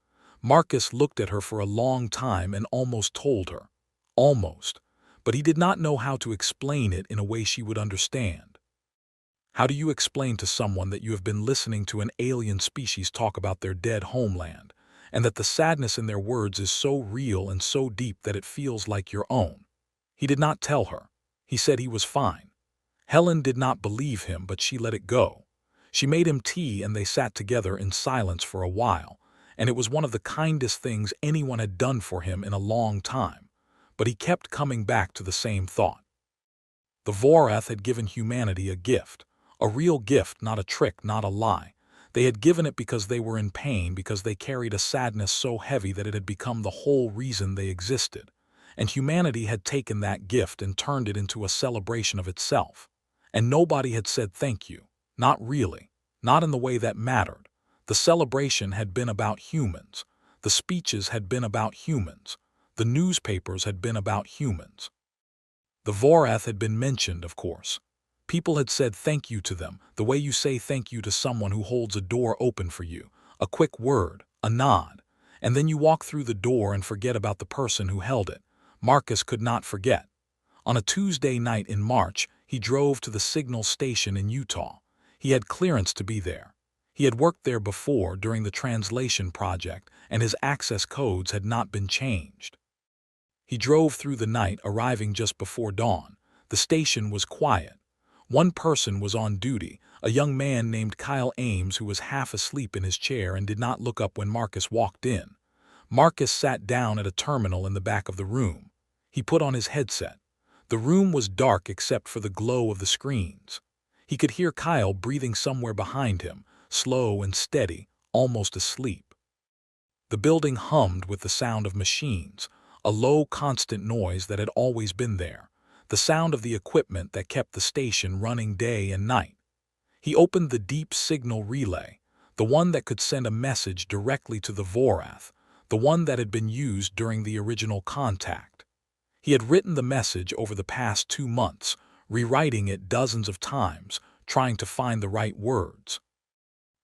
Marcus looked at her for a long time and almost told her. Almost. But he did not know how to explain it in a way she would understand. How do you explain to someone that you have been listening to an alien species talk about their dead homeland, and that the sadness in their words is so real and so deep that it feels like your own? He did not tell her. He said he was fine. Helen did not believe him, but she let it go. She made him tea and they sat together in silence for a while, and it was one of the kindest things anyone had done for him in a long time. But he kept coming back to the same thought. The Voreth had given humanity a gift, A real gift, not a trick, not a lie. They had given it because they were in pain, because they carried a sadness so heavy that it had become the whole reason they existed. And humanity had taken that gift and turned it into a celebration of itself. And nobody had said thank you. Not really. Not in the way that mattered. The celebration had been about humans. The speeches had been about humans. The newspapers had been about humans. The Vorath had been mentioned, of course. People had said thank you to them, the way you say thank you to someone who holds a door open for you, a quick word, a nod, and then you walk through the door and forget about the person who held it. Marcus could not forget. On a Tuesday night in March, he drove to the signal station in Utah. He had clearance to be there. He had worked there before during the translation project, and his access codes had not been changed. He drove through the night, arriving just before dawn. The station was quiet. One person was on duty, a young man named Kyle Ames, who was half asleep in his chair and did not look up when Marcus walked in. Marcus sat down at a terminal in the back of the room. He put on his headset. The room was dark except for the glow of the screens. He could hear Kyle breathing somewhere behind him, slow and steady, almost asleep. The building hummed with the sound of machines, a low, constant noise that had always been there, the sound of the equipment that kept the station running day and night. He opened the deep signal relay, the one that could send a message directly to the Vorath, the one that had been used during the original contact. He had written the message over the past 2 months, rewriting it dozens of times, trying to find the right words.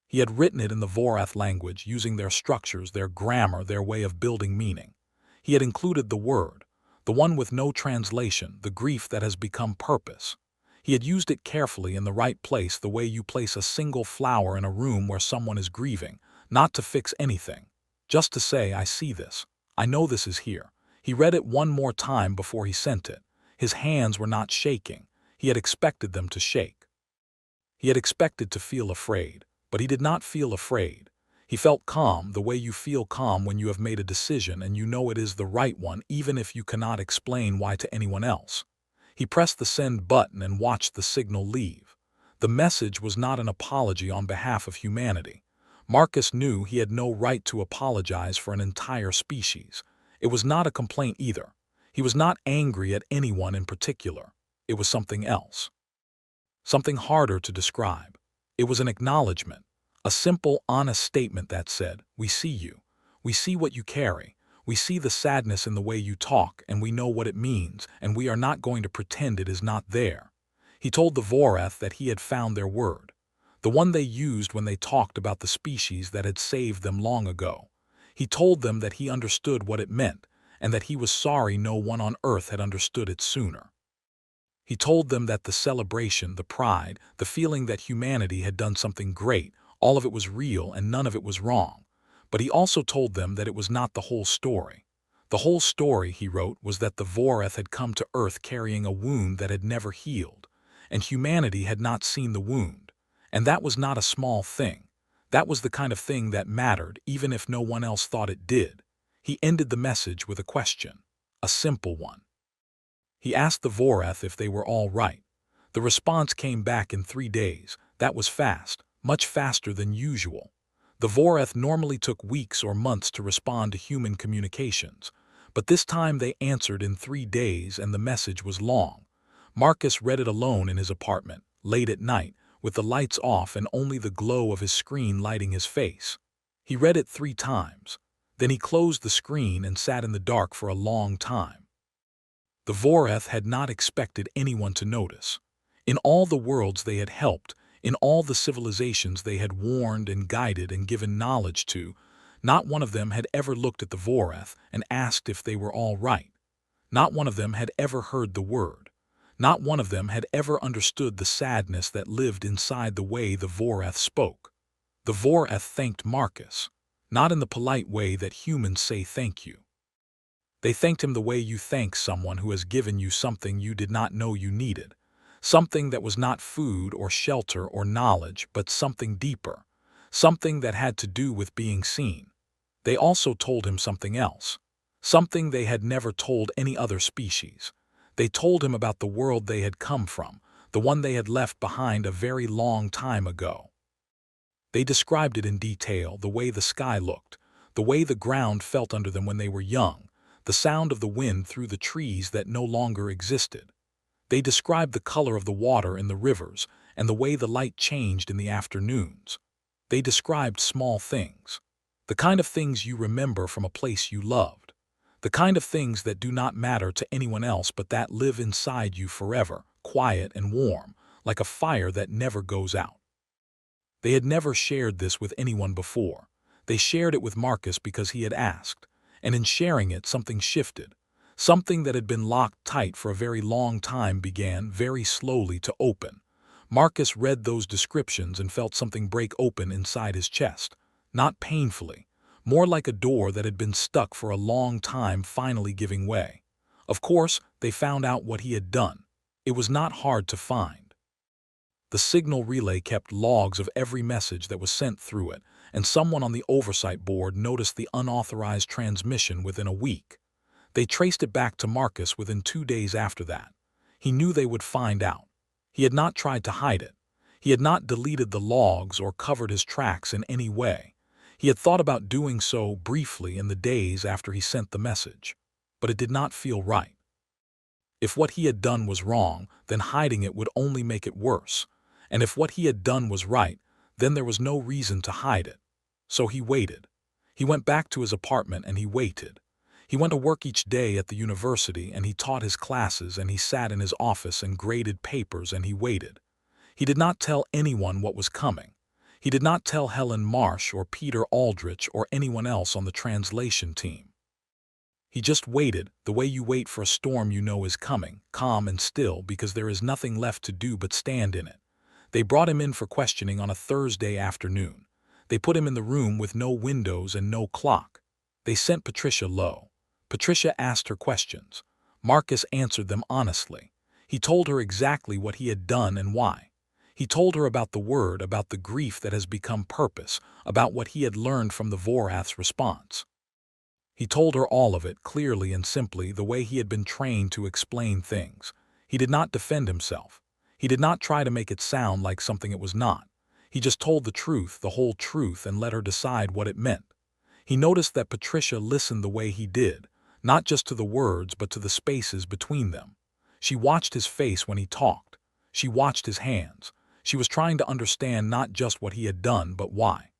He had written it in the Vorath language, using their structures, their grammar, their way of building meaning. He had included the word, the one with no translation, the grief that has become purpose. He had used it carefully in the right place, the way you place a single flower in a room where someone is grieving, not to fix anything, just to say, I see this. I know this is here. He read it one more time before he sent it. His hands were not shaking. He had expected them to shake. He had expected to feel afraid, but he did not feel afraid. He felt calm, the way you feel calm when you have made a decision and you know it is the right one, even if you cannot explain why to anyone else. He pressed the send button and watched the signal leave. The message was not an apology on behalf of humanity. Marcus knew he had no right to apologize for an entire species. It was not a complaint either. He was not angry at anyone in particular. It was something else. Something harder to describe. It was an acknowledgement. A simple, honest statement that said, we see you. We see what you carry. We see the sadness in the way you talk, and we know what it means, and we are not going to pretend it is not there. He told the Vorath that he had found their word, the one they used when they talked about the species that had saved them long ago. He told them that he understood what it meant, and that he was sorry no one on Earth had understood it sooner. He told them that the celebration, the pride, the feeling that humanity had done something great, all of it was real and none of it was wrong. But he also told them that it was not the whole story. The whole story, he wrote, was that the Vorath had come to Earth carrying a wound that had never healed, and humanity had not seen the wound. And that was not a small thing. That was the kind of thing that mattered, even if no one else thought it did. He ended the message with a question, a simple one. He asked the Vorath if they were all right. The response came back in 3 days. That was fast, much faster than usual. The Vorath normally took weeks or months to respond to human communications, but this time they answered in 3 days, and the message was long. Marcus read it alone in his apartment, late at night, with the lights off and only the glow of his screen lighting his face. He read it 3 times. Then he closed the screen and sat in the dark for a long time. The Vorath had not expected anyone to notice. In all the worlds they had helped, in all the civilizations they had warned and guided and given knowledge to, not one of them had ever looked at the Vorath and asked if they were all right. Not one of them had ever heard the word. Not one of them had ever understood the sadness that lived inside the way the Vorath spoke. The Vorath thanked Marcus, not in the polite way that humans say thank you. They thanked him the way you thank someone who has given you something you did not know you needed, something that was not food or shelter or knowledge, but something deeper, something that had to do with being seen. They also told him something else, something they had never told any other species. They told him about the world they had come from, the one they had left behind a very long time ago. They described it in detail, the way the sky looked, the way the ground felt under them when they were young, the sound of the wind through the trees that no longer existed. They described the color of the water in the rivers and the way the light changed in the afternoons. They described small things, the kind of things you remember from a place you loved, the kind of things that do not matter to anyone else but that live inside you forever, quiet and warm, like a fire that never goes out. They had never shared this with anyone before. They shared it with Marcus because he had asked, and in sharing it something shifted. Something that had been locked tight for a very long time began, very slowly, to open. Marcus read those descriptions and felt something break open inside his chest, not painfully, more like a door that had been stuck for a long time finally giving way. Of course, they found out what he had done. It was not hard to find. The signal relay kept logs of every message that was sent through it, and someone on the oversight board noticed the unauthorized transmission within a week. They traced it back to Marcus within 2 days after that. He knew they would find out. He had not tried to hide it. He had not deleted the logs or covered his tracks in any way. He had thought about doing so briefly in the days after he sent the message, but it did not feel right. If what he had done was wrong, then hiding it would only make it worse. And if what he had done was right, then there was no reason to hide it. So he waited. He went back to his apartment and he waited. He went to work each day at the university and he taught his classes and he sat in his office and graded papers and he waited. He did not tell anyone what was coming. He did not tell Helen Marsh or Peter Aldrich or anyone else on the translation team. He just waited, the way you wait for a storm you know is coming, calm and still because there is nothing left to do but stand in it. They brought him in for questioning on a Thursday afternoon. They put him in the room with no windows and no clock. They sent Patricia low. Patricia asked her questions. Marcus answered them honestly. He told her exactly what he had done and why. He told her about the word, about the grief that has become purpose, about what he had learned from the Vorath's response. He told her all of it, clearly and simply, the way he had been trained to explain things. He did not defend himself. He did not try to make it sound like something it was not. He just told the truth, the whole truth, and let her decide what it meant. He noticed that Patricia listened the way he did, not just to the words but to the spaces between them. She watched his face when he talked. She watched his hands. She was trying to understand not just what he had done but why.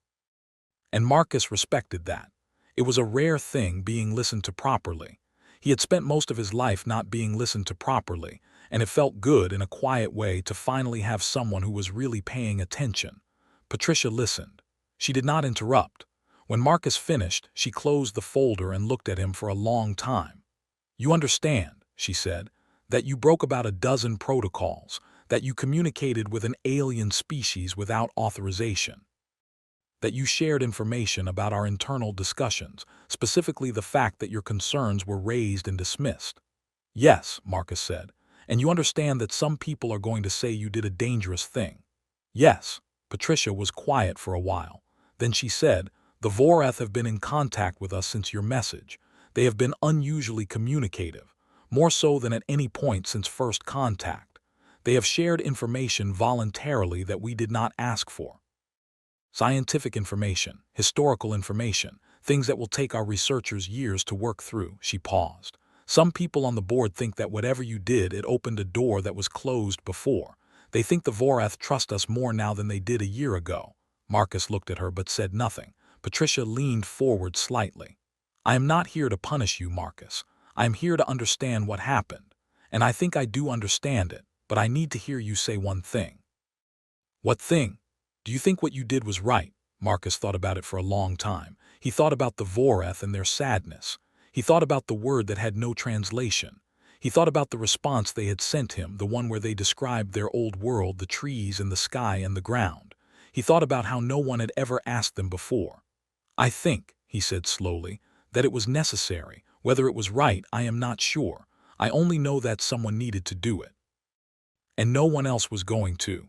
And Marcus respected that. It was a rare thing being listened to properly. He had spent most of his life not being listened to properly, and it felt good in a quiet way to finally have someone who was really paying attention. Patricia listened. She did not interrupt. When Marcus finished, she closed the folder and looked at him for a long time. "You understand," she said, "that you broke about a dozen protocols, that you communicated with an alien species without authorization, that you shared information about our internal discussions, specifically the fact that your concerns were raised and dismissed." "Yes," Marcus said, "and you understand that some people are going to say you did a dangerous thing." "Yes." Patricia was quiet for a while. Then she said, "The Vorath have been in contact with us since your message. They have been unusually communicative, more so than at any point since first contact. They have shared information voluntarily that we did not ask for. Scientific information, historical information, things that will take our researchers years to work through." She paused. "Some people on the board think that whatever you did, it opened a door that was closed before. They think the Vorath trust us more now than they did a year ago." Marcus looked at her but said nothing. Patricia leaned forward slightly. "I am not here to punish you, Marcus. I am here to understand what happened. And I think I do understand it, but I need to hear you say one thing." "What thing? Do you think what you did was right?" Marcus thought about it for a long time. He thought about the Vorath and their sadness. He thought about the word that had no translation. He thought about the response they had sent him, the one where they described their old world, the trees and the sky and the ground. He thought about how no one had ever asked them before. "I think," he said slowly, "that it was necessary. Whether it was right, I am not sure. I only know that someone needed to do it. And no one else was going to."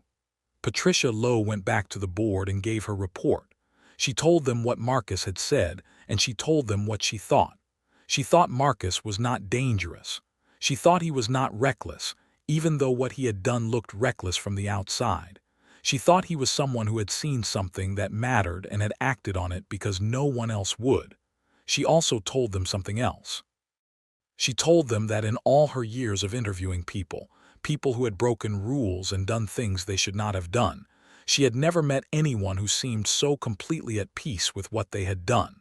Patricia Lowe went back to the board and gave her report. She told them what Marcus had said, and she told them what she thought. She thought Marcus was not dangerous. She thought he was not reckless, even though what he had done looked reckless from the outside. She thought he was someone who had seen something that mattered and had acted on it because no one else would. She also told them something else. She told them that in all her years of interviewing people, people who had broken rules and done things they should not have done, she had never met anyone who seemed so completely at peace with what they had done.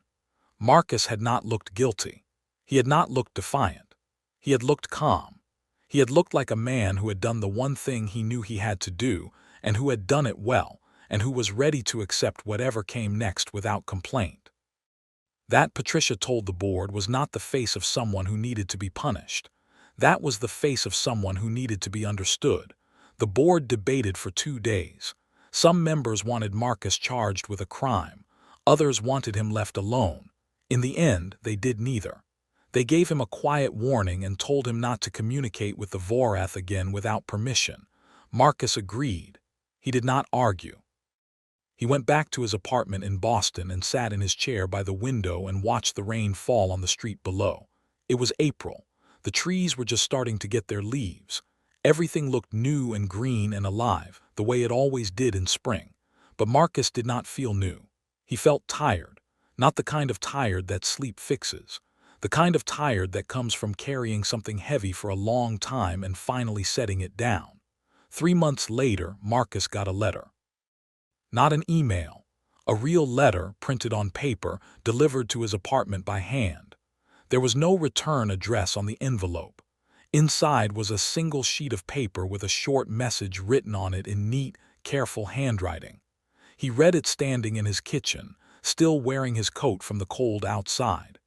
Marcus had not looked guilty. He had not looked defiant. He had looked calm. He had looked like a man who had done the one thing he knew he had to do, and who had done it well, and who was ready to accept whatever came next without complaint. That, Patricia told the board, was not the face of someone who needed to be punished. That was the face of someone who needed to be understood. The board debated for 2 days. Some members wanted Marcus charged with a crime. Others wanted him left alone. In the end, they did neither. They gave him a quiet warning and told him not to communicate with the Vorath again without permission. Marcus agreed. He did not argue. He went back to his apartment in Boston and sat in his chair by the window and watched the rain fall on the street below. It was April. The trees were just starting to get their leaves. Everything looked new and green and alive, the way it always did in spring. But Marcus did not feel new. He felt tired, not the kind of tired that sleep fixes, the kind of tired that comes from carrying something heavy for a long time and finally setting it down. 3 months later, Marcus got a letter. Not an email, a real letter printed on paper, delivered to his apartment by hand. There was no return address on the envelope. Inside was a single sheet of paper with a short message written on it in neat, careful handwriting. He read it standing in his kitchen, still wearing his coat from the cold outside.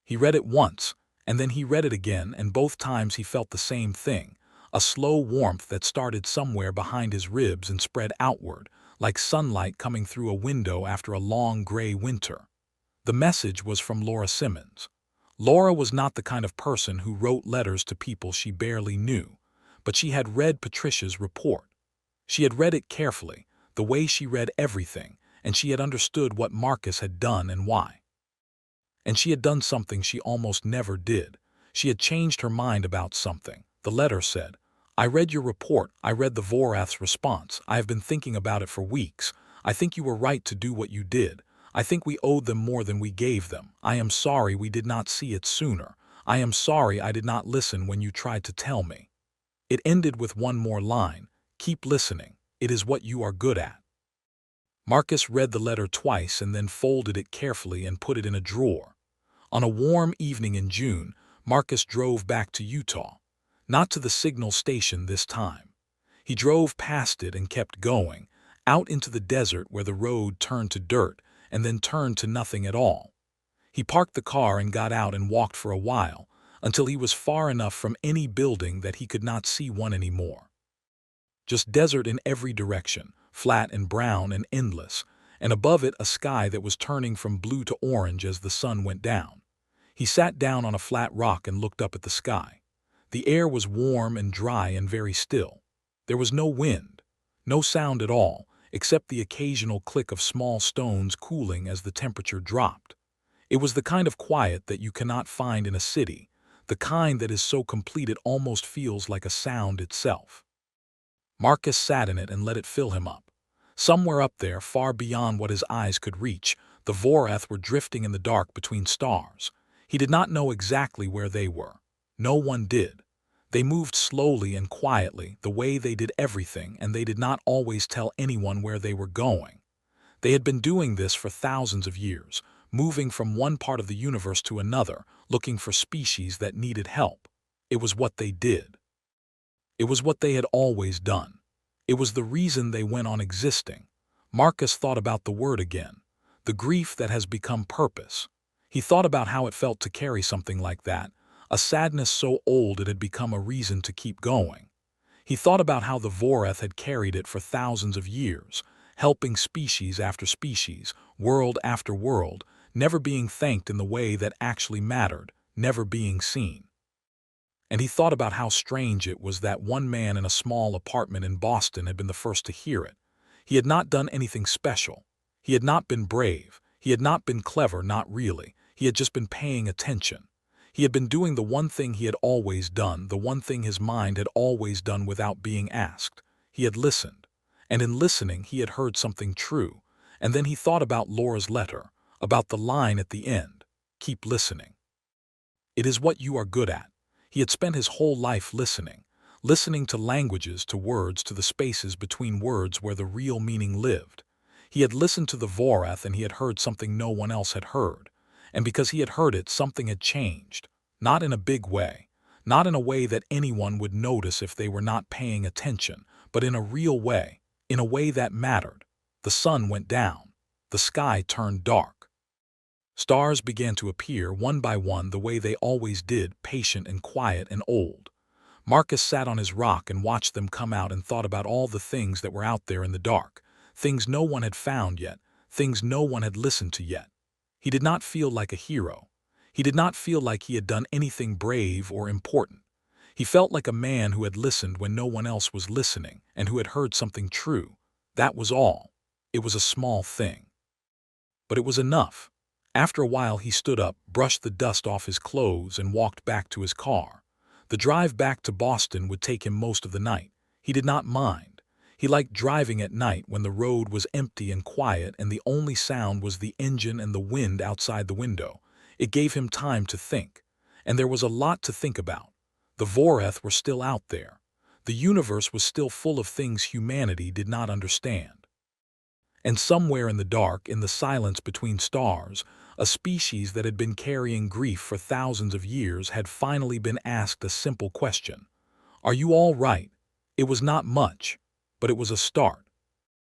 He read it once, and then he read it again, and both times he felt the same thing, a slow warmth that started somewhere behind his ribs and spread outward, like sunlight coming through a window after a long gray winter. The message was from Laura Simmons. Laura was not the kind of person who wrote letters to people she barely knew, but she had read Patricia's report. She had read it carefully, the way she read everything, and she had understood what Marcus had done and why. And she had done something she almost never did. She had changed her mind about something. The letter said, "I read your report. I read the Vorath's response. I have been thinking about it for weeks. I think you were right to do what you did. I think we owed them more than we gave them. I am sorry we did not see it sooner. I am sorry I did not listen when you tried to tell me." It ended with one more line, "Keep listening. It is what you are good at." Marcus read the letter twice and then folded it carefully and put it in a drawer. On a warm evening in June, Marcus drove back to Utah. Not to the signal station this time. He drove past it and kept going, out into the desert where the road turned to dirt and then turned to nothing at all. He parked the car and got out and walked for a while, until he was far enough from any building that he could not see one anymore. Just desert in every direction, flat and brown and endless, and above it a sky that was turning from blue to orange as the sun went down. He sat down on a flat rock and looked up at the sky. The air was warm and dry and very still. There was no wind, no sound at all, except the occasional click of small stones cooling as the temperature dropped. It was the kind of quiet that you cannot find in a city, the kind that is so complete it almost feels like a sound itself. Marcus sat in it and let it fill him up. Somewhere up there, far beyond what his eyes could reach, the Vorath were drifting in the dark between stars. He did not know exactly where they were. No one did. They moved slowly and quietly, the way they did everything, and they did not always tell anyone where they were going. They had been doing this for thousands of years, moving from one part of the universe to another, looking for species that needed help. It was what they did. It was what they had always done. It was the reason they went on existing. Marcus thought about the word again, the grief that has become purpose. He thought about how it felt to carry something like that, a sadness so old it had become a reason to keep going. He thought about how the Vorath had carried it for thousands of years, helping species after species, world after world, never being thanked in the way that actually mattered, never being seen. And he thought about how strange it was that one man in a small apartment in Boston had been the first to hear it. He had not done anything special. He had not been brave. He had not been clever, not really. He had just been paying attention. He had been doing the one thing he had always done, the one thing his mind had always done without being asked. He had listened. And in listening, he had heard something true. And then he thought about Laura's letter, about the line at the end. Keep listening. It is what you are good at. He had spent his whole life listening, listening to languages, to words, to the spaces between words where the real meaning lived. He had listened to the Vorath and he had heard something no one else had heard. And because he had heard it, something had changed. Not in a big way, not in a way that anyone would notice if they were not paying attention, but in a real way, in a way that mattered. The sun went down. The sky turned dark. Stars began to appear one by one the way they always did, patient and quiet and old. Marcus sat on his rock and watched them come out and thought about all the things that were out there in the dark, things no one had found yet, things no one had listened to yet. He did not feel like a hero. He did not feel like he had done anything brave or important. He felt like a man who had listened when no one else was listening and who had heard something true. That was all. It was a small thing. But it was enough. After a while he stood up, brushed the dust off his clothes, and walked back to his car. The drive back to Boston would take him most of the night. He did not mind. He liked driving at night when the road was empty and quiet and the only sound was the engine and the wind outside the window. It gave him time to think. And there was a lot to think about. The Vorath were still out there. The universe was still full of things humanity did not understand. And somewhere in the dark, in the silence between stars, a species that had been carrying grief for thousands of years had finally been asked a simple question. Are you all right? It was not much, but it was a start.